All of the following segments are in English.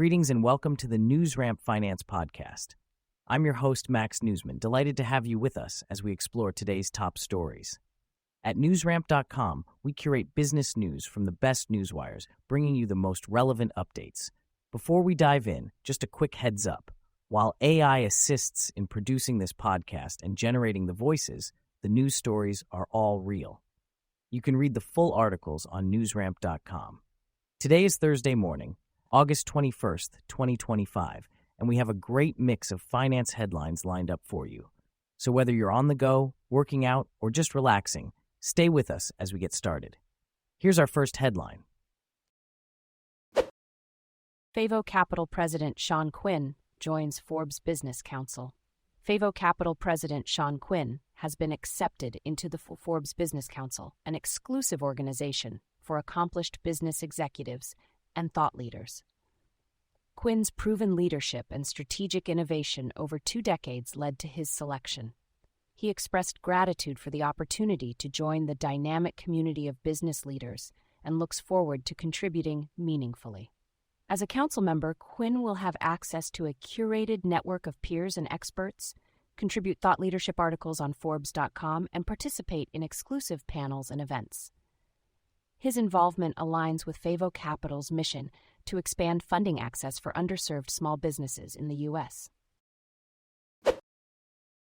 Greetings and welcome to the NewsRamp Finance Podcast. I'm your host, Max Newsman, delighted to have you with us as we explore today's top stories. At newsramp.com, we curate business news from the best newswires, bringing you the most relevant updates. Before we dive in, just a quick heads up. While AI assists in producing this podcast and generating the voices, the news stories are all real. You can read the full articles on newsramp.com. Today is Thursday morning, August 21st, 2025, and we have a great mix of finance headlines lined up for you. So whether you're on the go, working out, or just relaxing, stay with us as we get started. Here's our first headline. FAVO Capital President Shaun Quin joins Forbes Business Council. FAVO Capital President Shaun Quin has been accepted into the Forbes Business Council, an exclusive organization for accomplished business executives and thought leaders. Quin's proven leadership and strategic innovation over 2 decades led to his selection. He expressed gratitude for the opportunity to join the dynamic community of business leaders and looks forward to contributing meaningfully. As a council member, Quin will have access to a curated network of peers and experts, contribute thought leadership articles on Forbes.com, and participate in exclusive panels and events. His involvement aligns with FAVO Capital's mission to expand funding access for underserved small businesses in the U.S.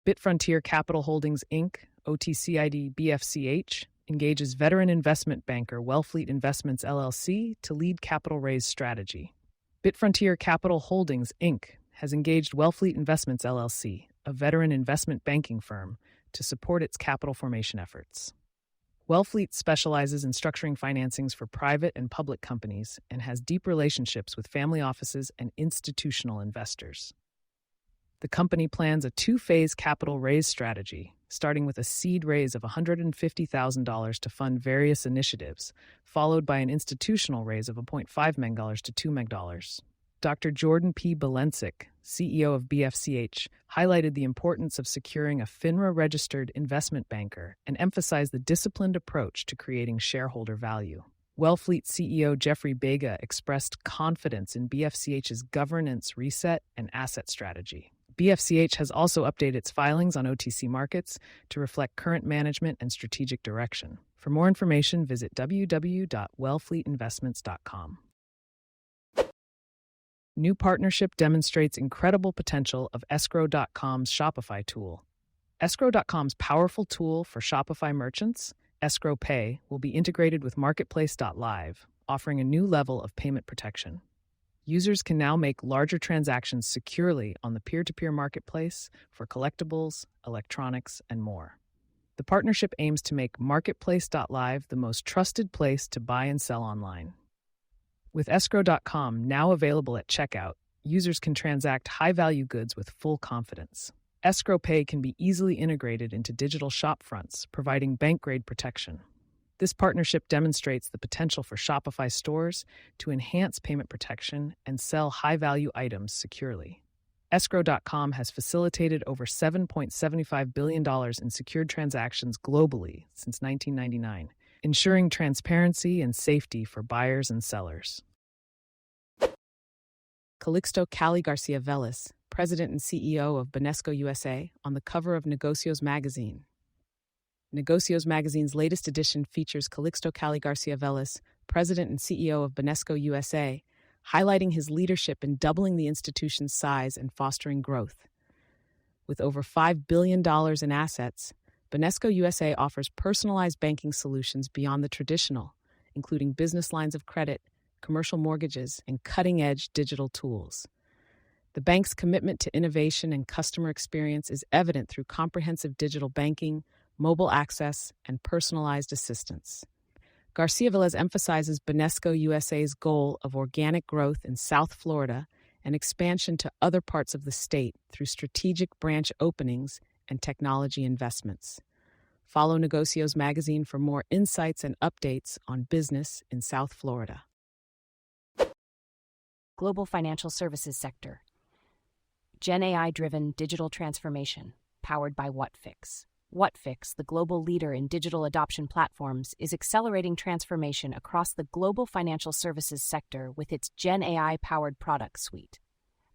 BitFrontier Capital Holdings Inc., OTCID BFCH, engages veteran investment banker Wellfleet Investments LLC to lead capital raise strategy. BitFrontier Capital Holdings Inc. has engaged Wellfleet Investments LLC, a veteran investment banking firm, to support its capital formation efforts. Wellfleet specializes in structuring financings for private and public companies and has deep relationships with family offices and institutional investors. The company plans a 2-phase capital raise strategy, starting with a seed raise of $150,000 to fund various initiatives, followed by an institutional raise of $1.5 million to $2 million. Dr. Jordan P. Belencic, CEO of BFCH, highlighted the importance of securing a FINRA-registered investment banker and emphasized the disciplined approach to creating shareholder value. Wellfleet CEO Jeffrey Bega expressed confidence in BFCH's governance reset and asset strategy. BFCH has also updated its filings on OTC markets to reflect current management and strategic direction. For more information, visit www.wellfleetinvestments.com. New partnership demonstrates incredible potential of Escrow.com's Shopify tool. Escrow.com's powerful tool for Shopify merchants, Escrow Pay, will be integrated with Marketplace.Live, offering a new level of payment protection. Users can now make larger transactions securely on the peer-to-peer marketplace for collectibles, electronics, and more. The partnership aims to make Marketplace.Live the most trusted place to buy and sell online. With Escrow.com now available at checkout, users can transact high-value goods with full confidence. Escrow Pay can be easily integrated into digital shopfronts, providing bank-grade protection. This partnership demonstrates the potential for Shopify stores to enhance payment protection and sell high-value items securely. Escrow.com has facilitated over $7.75 billion in secured transactions globally since 1999, ensuring transparency and safety for buyers and sellers. Calixto Cali Garcia Vélez, President and CEO of Banesco USA, on the cover of Negocios magazine. Negocios magazine's latest edition features Calixto Cali Garcia Vélez, President and CEO of Banesco USA, highlighting his leadership in doubling the institution's size and fostering growth. With over $5 billion in assets, Banesco USA offers personalized banking solutions beyond the traditional, including business lines of credit, commercial mortgages, and cutting-edge digital tools. The bank's commitment to innovation and customer experience is evident through comprehensive digital banking, mobile access, and personalized assistance. Garcia Vélez emphasizes Banesco USA's goal of organic growth in South Florida and expansion to other parts of the state through strategic branch openings and technology investments. Follow Negocios magazine for more insights and updates on business in South Florida. Global financial services sector. Gen AI-driven digital transformation, powered by Whatfix. Whatfix, the global leader in digital adoption platforms, is accelerating transformation across the global financial services sector with its Gen AI-powered product suite.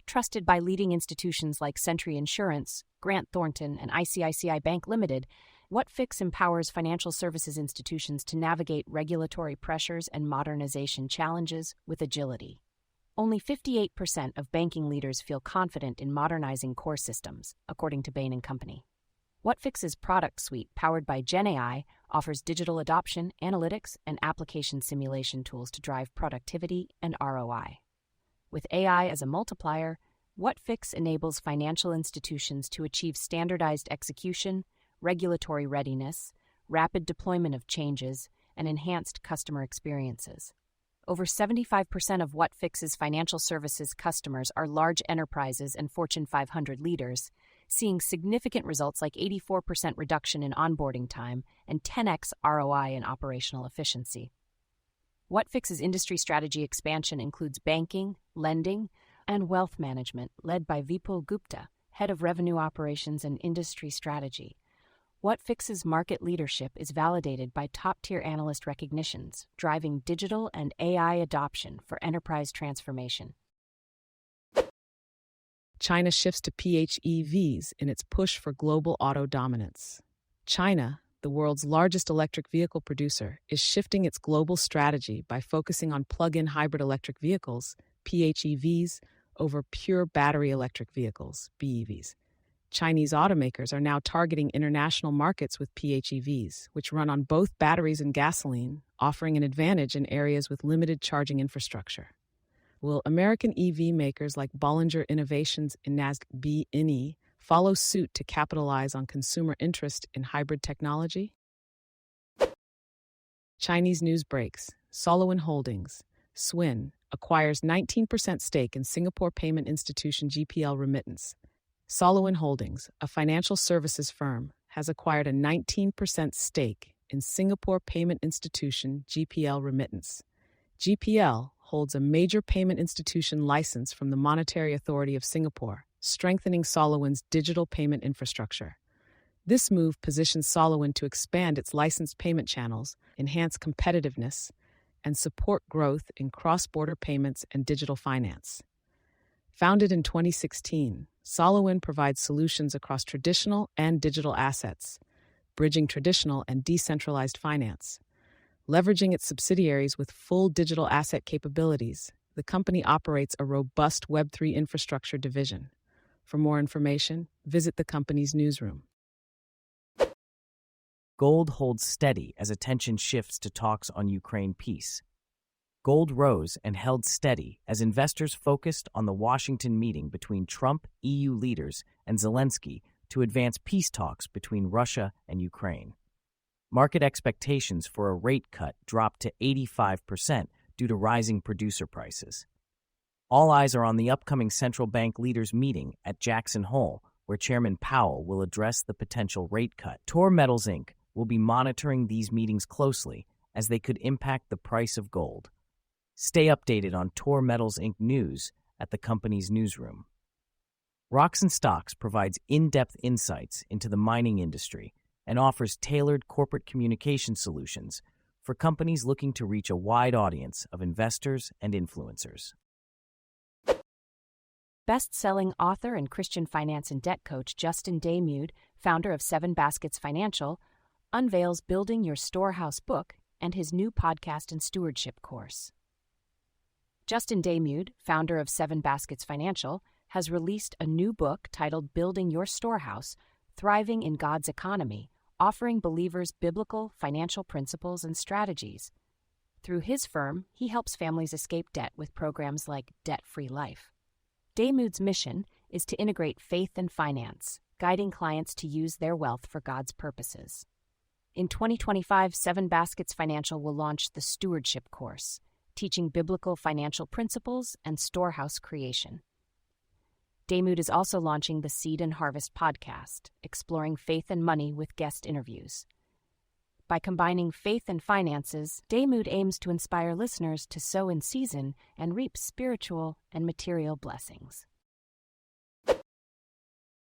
Trusted by leading institutions like Sentry Insurance, Grant Thornton, and ICICI Bank Limited, Whatfix empowers financial services institutions to navigate regulatory pressures and modernization challenges with agility. Only 58% of banking leaders feel confident in modernizing core systems, according to Bain & Company. Whatfix's product suite, powered by Gen AI, offers digital adoption, analytics, and application simulation tools to drive productivity and ROI. With AI as a multiplier, Whatfix enables financial institutions to achieve standardized execution, regulatory readiness, rapid deployment of changes, and enhanced customer experiences. Over 75% of Whatfix's financial services customers are large enterprises and Fortune 500 leaders, seeing significant results like 84% reduction in onboarding time and 10x ROI in operational efficiency. Whatfix's industry strategy expansion includes banking, lending, and wealth management, led by Vipul Gupta, head of revenue operations and industry strategy. Whatfix's market leadership is validated by top-tier analyst recognitions, driving digital and AI adoption for enterprise transformation. China shifts to PHEVs in its push for global auto dominance. China, the world's largest electric vehicle producer, is shifting its global strategy by focusing on plug-in hybrid electric vehicles, PHEVs, over pure battery electric vehicles, BEVs. Chinese automakers are now targeting international markets with PHEVs, which run on both batteries and gasoline, offering an advantage in areas with limited charging infrastructure. Will American EV makers like Bollinger Innovations and NASDAQ follow suit to capitalize on consumer interest in hybrid technology? Chinese news breaks. Solowin Holdings, SWIN, acquires 19% stake in Singapore payment institution GPL Remittance. Solowin Holdings, a financial services firm, has acquired a 19% stake in Singapore payment institution GPL Remittance. GPL holds a major payment institution license from the Monetary Authority of Singapore, strengthening Solowin's digital payment infrastructure. This move positions Solowin to expand its licensed payment channels, enhance competitiveness, and support growth in cross-border payments and digital finance. Founded in 2016, Solowin provides solutions across traditional and digital assets, bridging traditional and decentralized finance. Leveraging its subsidiaries with full digital asset capabilities, the company operates a robust Web3 infrastructure division. For more information, visit the company's newsroom. Gold holds steady as attention shifts to talks on Ukraine peace. Gold rose and held steady as investors focused on the Washington meeting between Trump, EU leaders, and Zelensky to advance peace talks between Russia and Ukraine. Market expectations for a rate cut dropped to 85% due to rising producer prices. All eyes are on the upcoming central bank leaders meeting at Jackson Hole, where Chairman Powell will address the potential rate cut. Tor Metals Inc. will be monitoring these meetings closely as they could impact the price of gold. Stay updated on Tor Metals Inc. news at the company's newsroom. Rocks and Stocks provides in-depth insights into the mining industry and offers tailored corporate communication solutions for companies looking to reach a wide audience of investors and influencers. Best-selling author and Christian finance and debt coach Justin Daymude, founder of 7 Baskets Financial, unveils Building Your Storehouse book and his new podcast and stewardship course. Justin Daymude, founder of 7 Baskets Financial, has released a new book titled Building Your Storehouse, Thriving in God's Economy, offering believers biblical financial principles and strategies. Through his firm, he helps families escape debt with programs like Debt-Free Life. Daymude's mission is to integrate faith and finance, guiding clients to use their wealth for God's purposes. In 2025, 7 Baskets Financial will launch the Stewardship Course, teaching biblical financial principles and storehouse creation. Daymude is also launching the Seed and Harvest podcast, exploring faith and money with guest interviews. By combining faith and finances, Daymude aims to inspire listeners to sow in season and reap spiritual and material blessings.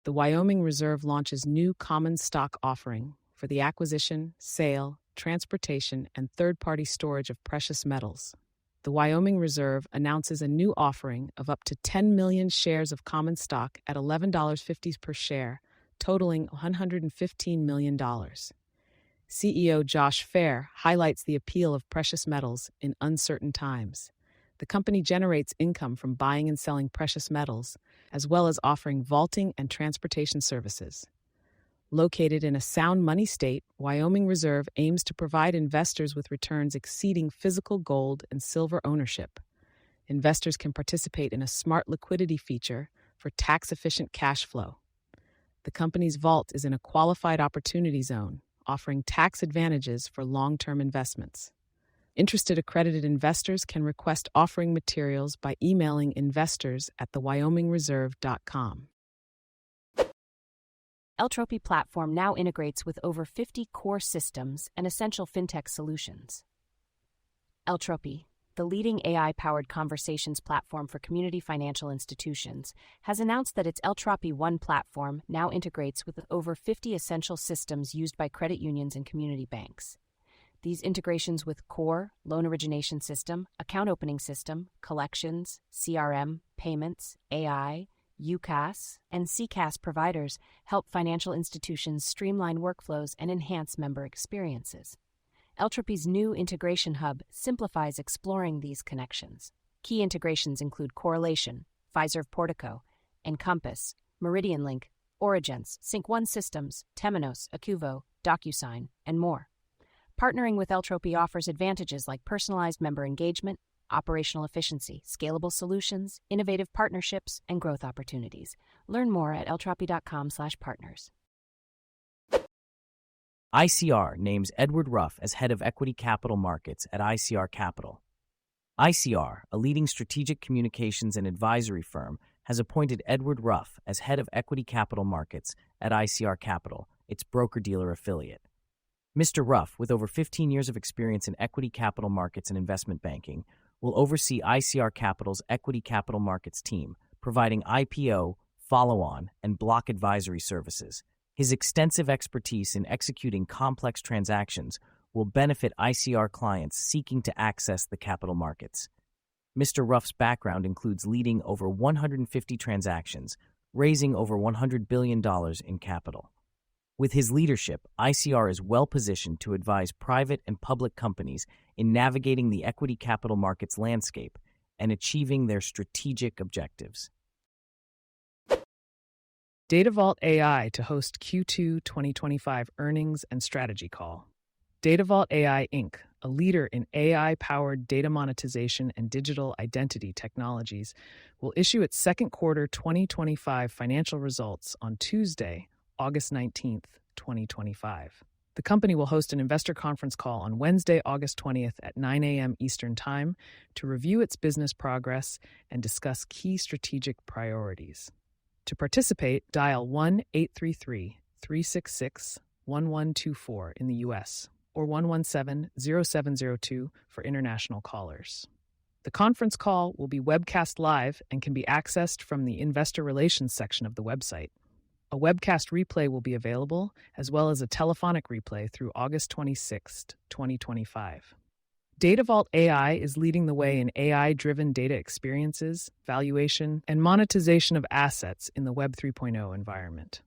The Wyoming Reserve launches new common stock offering for the acquisition, sale, transportation, and third-party storage of precious metals. The Wyoming Reserve announces a new offering of up to 10 million shares of common stock at $11.50 per share, totaling $115 million. CEO Josh Fair highlights the appeal of precious metals in uncertain times. The company generates income from buying and selling precious metals, as well as offering vaulting and transportation services. Located in a sound money state, Wyoming Reserve aims to provide investors with returns exceeding physical gold and silver ownership. Investors can participate in a smart liquidity feature for tax-efficient cash flow. The company's vault is in a qualified opportunity zone, offering tax advantages for long-term investments. Interested accredited investors can request offering materials by emailing investors@thewyomingreserve.com. Eltropy platform now integrates with over 50 core systems and essential fintech solutions. Eltropy, the leading AI-powered conversations platform for community financial institutions, has announced that its Eltropy One platform now integrates with over 50 essential systems used by credit unions and community banks. These integrations with core, loan origination system, account opening system, collections, CRM, payments, AI, UCaaS, and CCaaS providers help financial institutions streamline workflows and enhance member experiences. Eltropy's new integration hub simplifies exploring these connections. Key integrations include Correlation, Fiserv Portico, Encompass, Meridian Link, Origence, Sync1 Systems, Temenos, Acuvo, DocuSign, and more. Partnering with Eltropy offers advantages like personalized member engagement, operational efficiency, scalable solutions, innovative partnerships, and growth opportunities. Learn more at eltropy.com/partners. ICR names Edward Ruff as head of equity capital markets at ICR Capital. ICR, a leading strategic communications and advisory firm, has appointed Edward Ruff as head of equity capital markets at ICR Capital, its broker-dealer affiliate. Mr. Ruff, with over 15 years of experience in equity capital markets and investment banking, will oversee ICR Capital's equity capital markets team, providing IPO, follow-on, and block advisory services. His extensive expertise in executing complex transactions will benefit ICR clients seeking to access the capital markets. Mr. Ruff's background includes leading over 150 transactions, raising over $100 billion in capital. With his leadership, ICR is well-positioned to advise private and public companies in navigating the equity capital markets landscape and achieving their strategic objectives. Datavault AI to host Q2 2025 earnings and strategy call. Datavault AI Inc., a leader in AI-powered data monetization and digital identity technologies, will issue its second quarter 2025 financial results on Tuesday, August 19th, 2025. The company will host an investor conference call on Wednesday, August 20th at 9 a.m. Eastern Time to review its business progress and discuss key strategic priorities. To participate, dial 1-833-366-1124 in the U.S. or 117-0702 for international callers. The conference call will be webcast live and can be accessed from the Investor Relations section of the website. A webcast replay will be available, as well as a telephonic replay through August 26, 2025. Datavault AI is leading the way in AI-driven data experiences, valuation, and monetization of assets in the Web 3.0 environment.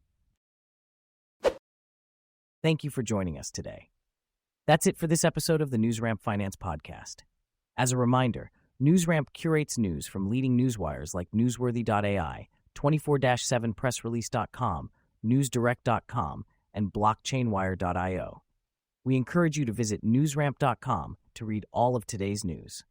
Thank you for joining us today. That's it for this episode of the NewsRamp Finance Podcast. As a reminder, NewsRamp curates news from leading newswires like Newsworthy.ai, 24/7pressrelease.com, newsdirect.com, and blockchainwire.io. We encourage you to visit newsramp.com to read all of today's news.